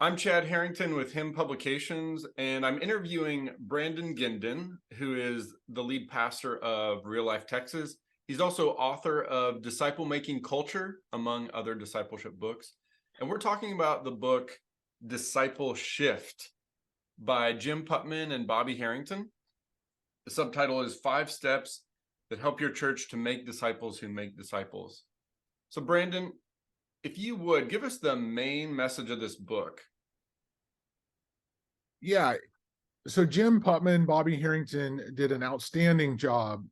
I'm Chad Harrington with Him Publications, and I'm interviewing Brandon Guindon, who is the lead pastor of Real Life Texas. He's also author of Disciple Making Culture, among other discipleship books. And we're talking about the book DiscipleShift by Jim Putman and Bobby Harrington. The subtitle is 5 Steps That Help Your Church to Make Disciples Who Make Disciples. So Brandon, if you would, give us the main message of this book. Yeah. So Jim Putman, Bobby Harrington did an outstanding job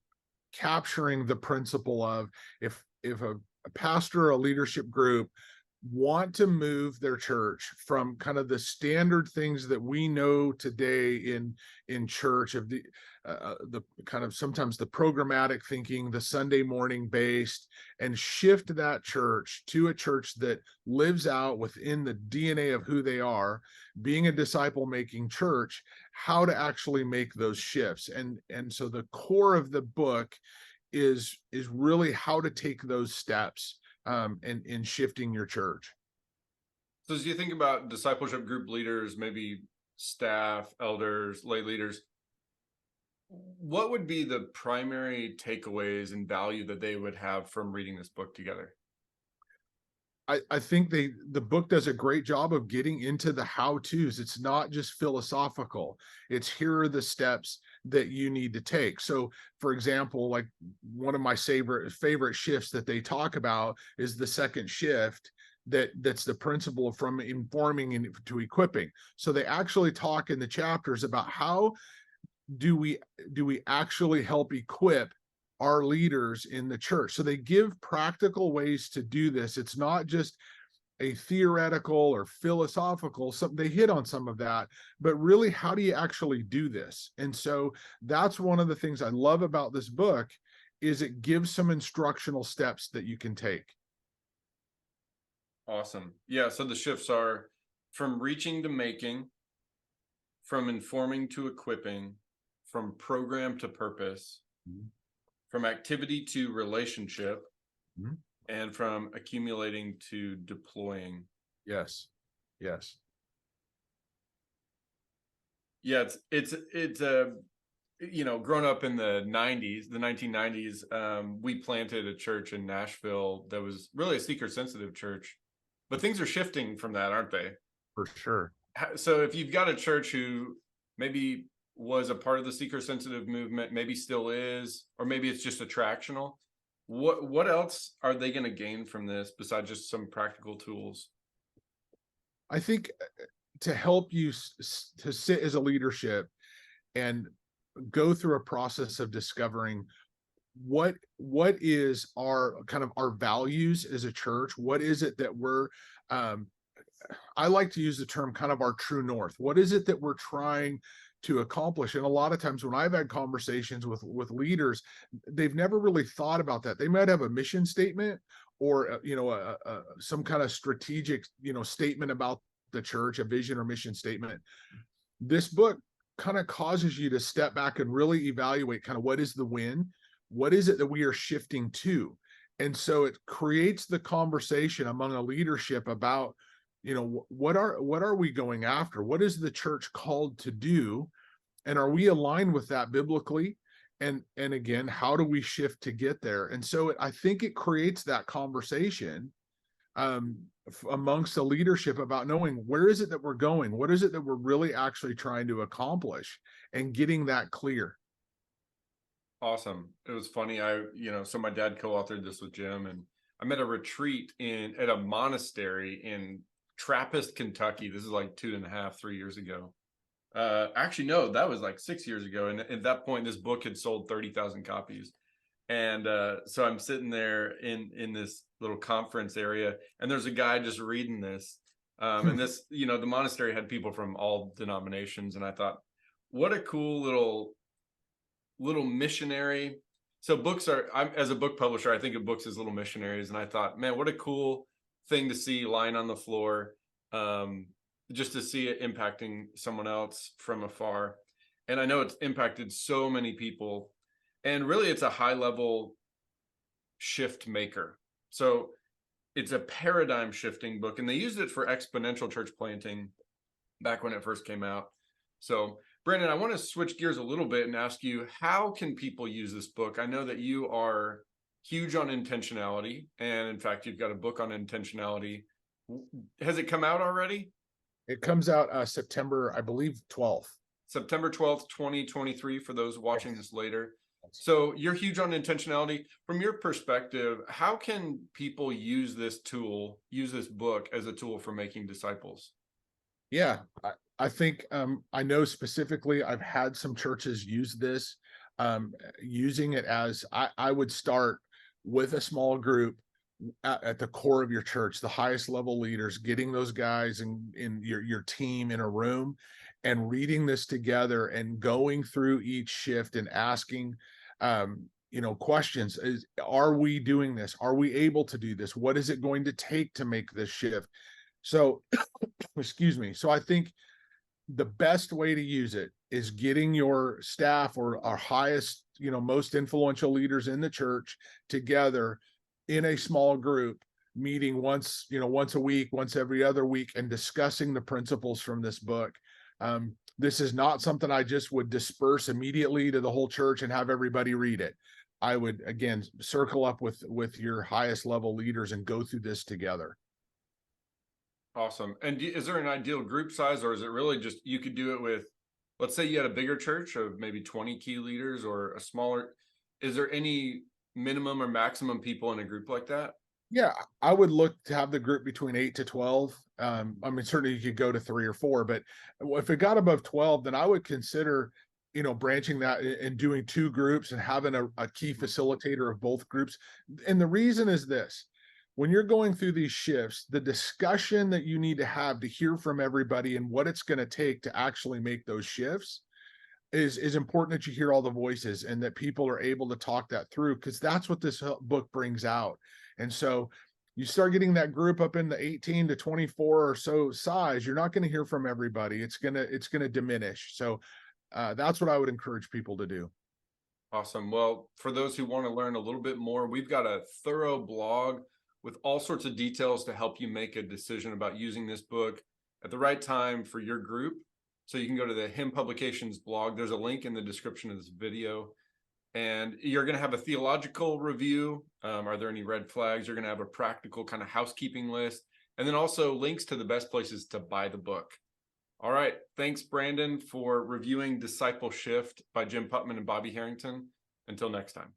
capturing the principle of if a pastor or a leadership group want to move their church from kind of the standard things that we know today in church of the kind of sometimes the programmatic thinking, the Sunday morning based, and shift that church to a church that lives out within the DNA of who they are, being a disciple making church, how to actually make those shifts. And so the core of the book is really how to take those steps in shifting your church. So as you think about discipleship group leaders, maybe staff, elders, lay leaders, what would be the primary takeaways and value that they would have from reading this book together? I think the book does a great job of getting into the how-tos. It's not just philosophical. It's here are the steps that you need to take. So, for example, like one of my favorite shifts that they talk about is the second shift, that's the principle from informing to equipping. So they actually talk in the chapters about how do we actually help equip our leaders in the church. So they give practical ways to do this. It's not just a theoretical or philosophical, they hit on some of that, but really, how do you actually do this? And so that's one of the things I love about this book is it gives some instructional steps that you can take. Awesome. Yeah, so the shifts are from reaching to making, from informing to equipping, from program to purpose, from activity to relationship, and from accumulating to deploying. Yes. Yeah, it's growing up in the 1990s, we planted a church in Nashville that was really a seeker-sensitive church, but things are shifting from that, aren't they? For sure. So if you've got a church who maybe was a part of the seeker-sensitive movement, maybe still is, or maybe it's just attractional, what else are they going to gain from this besides just some practical tools? I think to help you to sit as a leadership and go through a process of discovering what is our kind of our values as a church. What is it that we're I like to use the term kind of our true north. What is it that we're trying to accomplish? And a lot of times when I've had conversations with leaders, they've never really thought about that. They might have a mission statement or some kind of strategic statement about the church, a vision or mission statement. This book kind of causes you to step back and really evaluate kind of what is the win, what is it that we are shifting to. And so it creates the conversation among a leadership about what are we going after? What is the church called to do? And are we aligned with that biblically? And again, how do we shift to get there? And so I think it creates that conversation amongst the leadership about knowing where is it that we're going? What is it that we're really actually trying to accomplish and getting that clear? Awesome. It was funny. So my dad co-authored this with Jim, and I'm at a retreat at a monastery in Trappist, Kentucky. This is like 2.5-3 years ago. Actually, no, that was like 6 years ago. And at that point, this book had sold 30,000 copies. And so I'm sitting there in this little conference area, and there's a guy just reading this. And this, the monastery had people from all denominations. And I thought, what a cool little missionary. So as a book publisher, I think of books as little missionaries. And I thought, man, what a cool thing to see lying on the floor, just to see it impacting someone else from afar. And I know it's impacted so many people, and really it's a high level shift maker. So it's a paradigm shifting book, and they used it for exponential church planting back when it first came out. So Brandon, I want to switch gears a little bit and ask you, how can people use this book? I know that you are huge on intentionality, and in fact, you've got a book on intentionality. Has it come out already? It comes out September, I believe, 12th. September 12th, 2023, for those watching this later. Yes. So you're huge on intentionality. From your perspective, how can people use this tool, use this book as a tool for making disciples? Yeah, I think I know specifically I've had some churches use this, using it as I would start with a small group at the core of your church, the highest level leaders, getting those guys in your team in a room and reading this together and going through each shift and asking questions. Are we doing this? Are we able to do this? What is it going to take to make this shift? So excuse me. So I think the best way to use it is getting your staff or our highest, most influential leaders in the church together in a small group, meeting once a week, once every other week, and discussing the principles from this book. This is not something I just would disperse immediately to the whole church and have everybody read it. I would, again, circle up with your highest level leaders and go through this together. Awesome. And is there an ideal group size, or is it really just, you could do it with, let's say you had a bigger church of maybe 20 key leaders, or a smaller, is there any minimum or maximum people in a group like that? Yeah, I would look to have the group between 8 to 12. I mean, certainly you could go to 3 or 4, but if it got above 12, then I would consider, branching that and doing 2 groups and having a key facilitator of both groups. And the reason is this: when you're going through these shifts, the discussion that you need to have to hear from everybody and what it's going to take to actually make those shifts is important, that you hear all the voices and that people are able to talk that through, because that's what this book brings out. And so you start getting that group up in the 18 to 24 or so size, you're not going to hear from everybody. It's going to diminish. So that's what I would encourage people to do. Awesome. Well, for those who want to learn a little bit more, we've got a thorough blog with all sorts of details to help you make a decision about using this book at the right time for your group. So you can go to the Hymn Publications blog. There's a link in the description of this video. And you're going to have a theological review. Are there any red flags? You're going to have a practical kind of housekeeping list, and then also links to the best places to buy the book. All right. Thanks, Brandon, for reviewing DiscipleShift by Jim Putman and Bobby Harrington. Until next time.